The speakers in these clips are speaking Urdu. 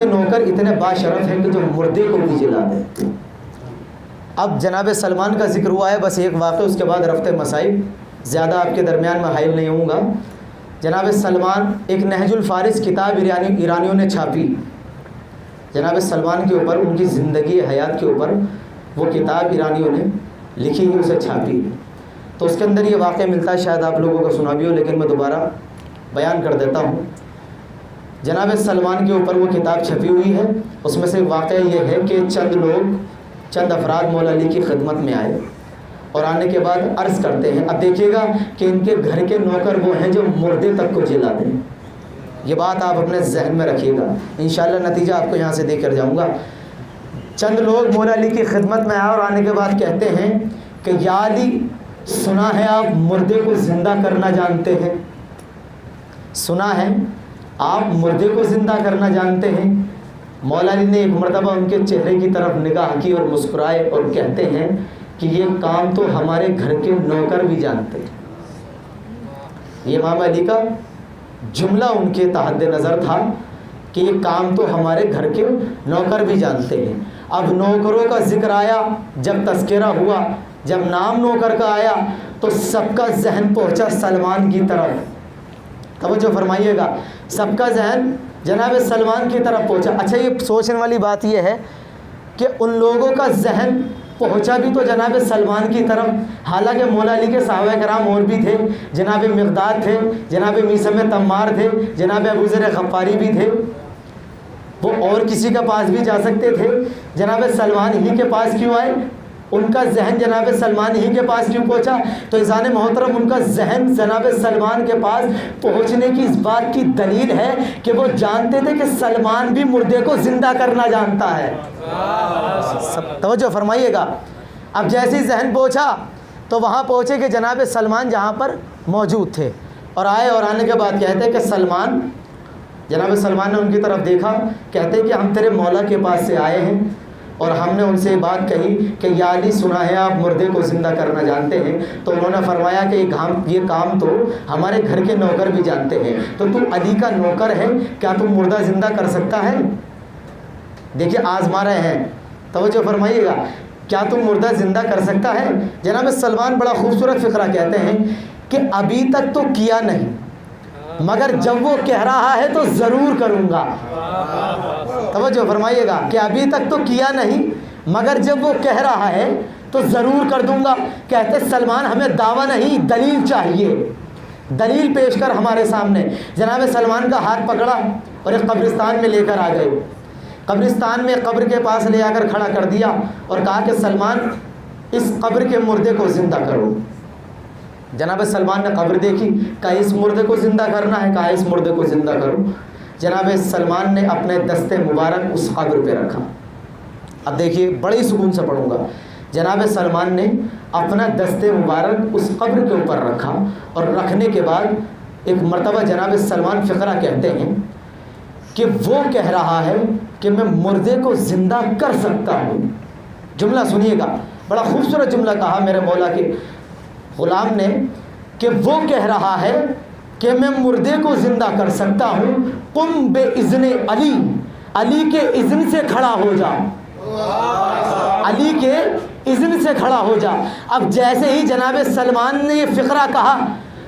نوکر اتنے باشرف ہیں کہ جو مردے کو بھی جلا دیں۔ اب جناب سلمان کا ذکر ہوا ہے، بس ایک واقعہ، اس کے بعد رفت مسائل زیادہ آپ کے درمیان میں حائل نہیں ہوں گا۔ جناب سلمان ایک نہج الفارس کتاب ایرانیوں نے چھاپی، جناب سلمان کے اوپر، ان کی زندگی حیات کے اوپر وہ کتاب ایرانیوں نے لکھی ہوئی، اسے چھاپی، تو اس کے اندر یہ واقعہ ملتا ہے، شاید آپ لوگوں کو سنا بھی ہو لیکن میں دوبارہ بیان کر دیتا ہوں۔ جناب سلمان کے اوپر وہ کتاب چھپی ہوئی ہے، اس میں سے واقعہ یہ ہے کہ چند افراد مولا علی کی خدمت میں آئے اور آنے کے بعد عرض کرتے ہیں، اب دیکھیے گا کہ ان کے گھر کے نوکر وہ ہیں جو مردے تک کو جلا دیں۔ یہ بات آپ اپنے ذہن میں رکھیے گا، انشاءاللہ نتیجہ آپ کو یہاں سے دے کر جاؤں گا۔ چند لوگ مولا علی کی خدمت میں آئے اور آنے کے بعد کہتے ہیں کہ یا علی، سنا ہے آپ مردے کو زندہ کرنا جانتے ہیں، سنا ہے آپ مردے کو زندہ کرنا جانتے ہیں۔ مولا علی نے ایک مرتبہ ان کے چہرے کی طرف نگاہ کی اور مسکرائے اور کہتے ہیں کہ یہ کام تو ہمارے گھر کے نوکر بھی جانتے ہیں۔ یہ امام علی کا جملہ ان کے تحت نظر تھا کہ یہ کام تو ہمارے گھر کے نوکر بھی جانتے ہیں۔ اب نوکروں کا ذکر آیا، جب تذکرہ ہوا، جب نام نوکر کا آیا تو سب کا ذہن پہنچا سلمان کی طرف۔ توجہ فرمائیے گا، سب کا ذہن جناب سلمان کی طرف پہنچا۔ اچھا، یہ سوچنے والی بات یہ ہے کہ ان لوگوں کا ذہن پہنچا بھی تو جناب سلمان کی طرف، حالانکہ مولا علی کے صحابہ کرام اور بھی تھے، جناب مقداد تھے، جناب میثم تمار تھے، جناب ابو ذر غفاری بھی تھے، وہ اور کسی کے پاس بھی جا سکتے تھے، جناب سلمان ہی کے پاس کیوں آئے؟ ان کا ذہن جناب سلمان ہی کے پاس کیوں پہنچا؟ تو اذان محترم ان کا ذہن جناب سلمان کے پاس پہنچنے کی اس بات کی دلیل ہے کہ وہ جانتے تھے کہ سلمان بھی مردے کو زندہ کرنا جانتا ہے۔ توجہ فرمائیے گا، اب جیسے ہی ذہن پہنچا تو وہاں پہنچے کہ جناب سلمان جہاں پر موجود تھے، اور آئے اور آنے کے بعد کہتے کہ سلمان، جناب سلمان نے ان کی طرف دیکھا، کہتے کہ ہم تیرے مولا کے پاس سے آئے ہیں اور ہم نے ان سے بات کہی کہ یا علی، سنا ہے آپ مردے کو زندہ کرنا جانتے ہیں، تو انہوں نے فرمایا کہ یہ کام تو ہمارے گھر کے نوکر بھی جانتے ہیں، تو علی کا نوکر ہے، کیا تم مردہ زندہ کر سکتا ہے؟ دیکھیے آزما رہے ہیں، توجہ فرمائیے گا، کیا تم مردہ زندہ کر سکتا ہے؟ جناب سلمان بڑا خوبصورت فقرہ کہتے ہیں کہ ابھی تک تو کیا نہیں، مگر جب وہ کہہ رہا ہے تو ضرور کروں گا۔ توجہ فرمائیے گا کہ ابھی تک تو کیا نہیں، مگر جب وہ کہہ رہا ہے تو ضرور کر دوں گا۔ کہتے سلمان ہمیں دعویٰ نہیں، دلیل چاہیے، دلیل پیش کر ہمارے سامنے۔ جناب سلمان کا ہاتھ پکڑا اور ایک قبرستان میں لے کر آ گئے، قبرستان میں قبر کے پاس لے آ کر کھڑا کر دیا اور کہا کہ سلمان، اس قبر کے مردے کو زندہ کرو۔ جناب سلمان نے قبر دیکھی، کہا اس مردے کو زندہ کرنا ہے، کہا اس مردے کو زندہ کرو۔ جناب سلمان نے اپنے دست مبارک اس قبر پہ رکھا۔ اب دیکھیے بڑی سکون سے پڑھوں گا، جناب سلمان نے اپنا دست مبارک اس قبر کے اوپر رکھا، اور رکھنے کے بعد ایک مرتبہ جناب سلمان فقرہ کہتے ہیں کہ وہ کہہ رہا ہے کہ میں مردے کو زندہ کر سکتا ہوں۔ جملہ سنیے گا، بڑا خوبصورت جملہ کہا میرے مولا کے غلام نے کہ وہ کہہ رہا ہے کہ میں مردے کو زندہ کر سکتا ہوں، قم بے اذن علی، علی کے اذن سے کھڑا ہو جا، علی کے اذن سے کھڑا ہو جا۔ اب جیسے ہی جناب سلمان نے یہ فقرہ کہا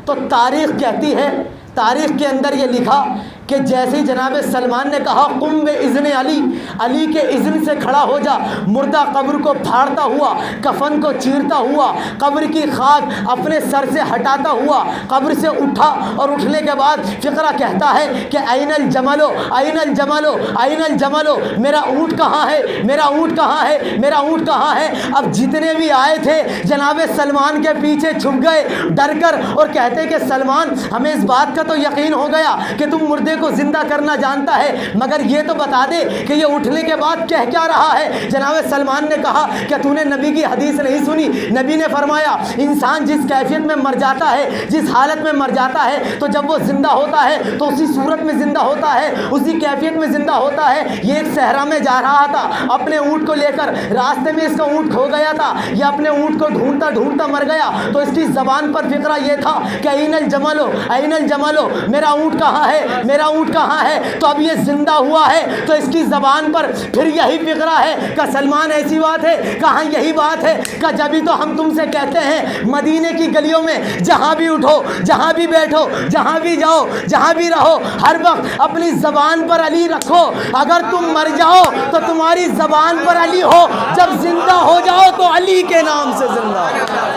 تو تاریخ کہتی ہے، تاریخ کے اندر یہ لکھا کہ جیسے ہی جناب سلمان نے کہا قم بے اذن علی، علی کے اذن سے کھڑا ہو جا، مردہ قبر کو پھاڑتا ہوا، کفن کو چیرتا ہوا، قبر کی خاک اپنے سر سے ہٹاتا ہوا قبر سے اٹھا، اور اٹھنے کے بعد فقرہ کہتا ہے کہ این الجملو، این الجملو، این الجملو، میرا اونٹ کہاں ہے، میرا اونٹ کہاں ہے، میرا اونٹ کہاں ہے۔ اب جتنے بھی آئے تھے جناب سلمان کے پیچھے چھپ گئے ڈر کر، اور کہتے کہ سلمان ہمیں اس بات کا تو یقین ہو گیا کہ تم مردے کو زندہ کرنا جانتا ہے، مگر یہ تو بتا دے کہ یہ اٹھنے کے بعد کہہ کیا رہا ہے۔ جناب سلمان نے کہا کہ تو نے نبی کی حدیث نہیں سنی؟ نبی نے فرمایا انسان جس کیفیت میں مر جاتا ہے، جس حالت میں مر جاتا ہے، تو جب وہ زندہ ہوتا ہے تو اسی صورت میں زندہ ہوتا ہے، اسی کیفیت میں زندہ ہوتا ہے۔ یہ ایک صحرا میں جا رہا تھا اپنے اونٹ کو لے کر، راستے میں اس کا اونٹ کھو گیا تھا، یہ اپنے اونٹ کو ڈھونڈتا ڈھونڈتا مر گیا، تو اس کی زبان پر فقرہ یہ تھا کہ این الجملو، این الجملو، میرا اونٹ کہاں ہے، میرا میرا اونٹ کہاں ہے؟ تو اب یہ زندہ ہوا ہے تو اس کی زبان پر پھر یہی فقرہ ہے کہ سلمان ایسی بات ہے، کہاں یہی بات ہے کہ جبھی تو ہم تم سے کہتے ہیں مدینے کی گلیوں میں جہاں بھی اٹھو، جہاں بھی بیٹھو، جہاں بھی جاؤ، جہاں بھی رہو، ہر وقت اپنی زبان پر علی رکھو۔ اگر تم مر جاؤ تو تمہاری زبان پر علی ہو، جب زندہ ہو جاؤ تو علی کے نام سے زندہ ہو۔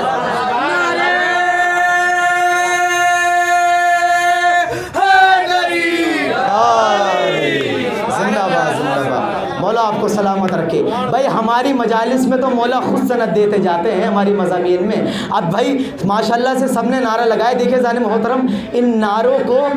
مولا آپ کو سلامت رکھے۔ بھائی ہماری مجالس میں تو مولا خود سند دیتے جاتے ہیں ہماری مضامین میں۔ اب بھائی ماشاءاللہ سے سب نے نعرہ لگائے، دیکھیں ظالم محترم ان نعروں کو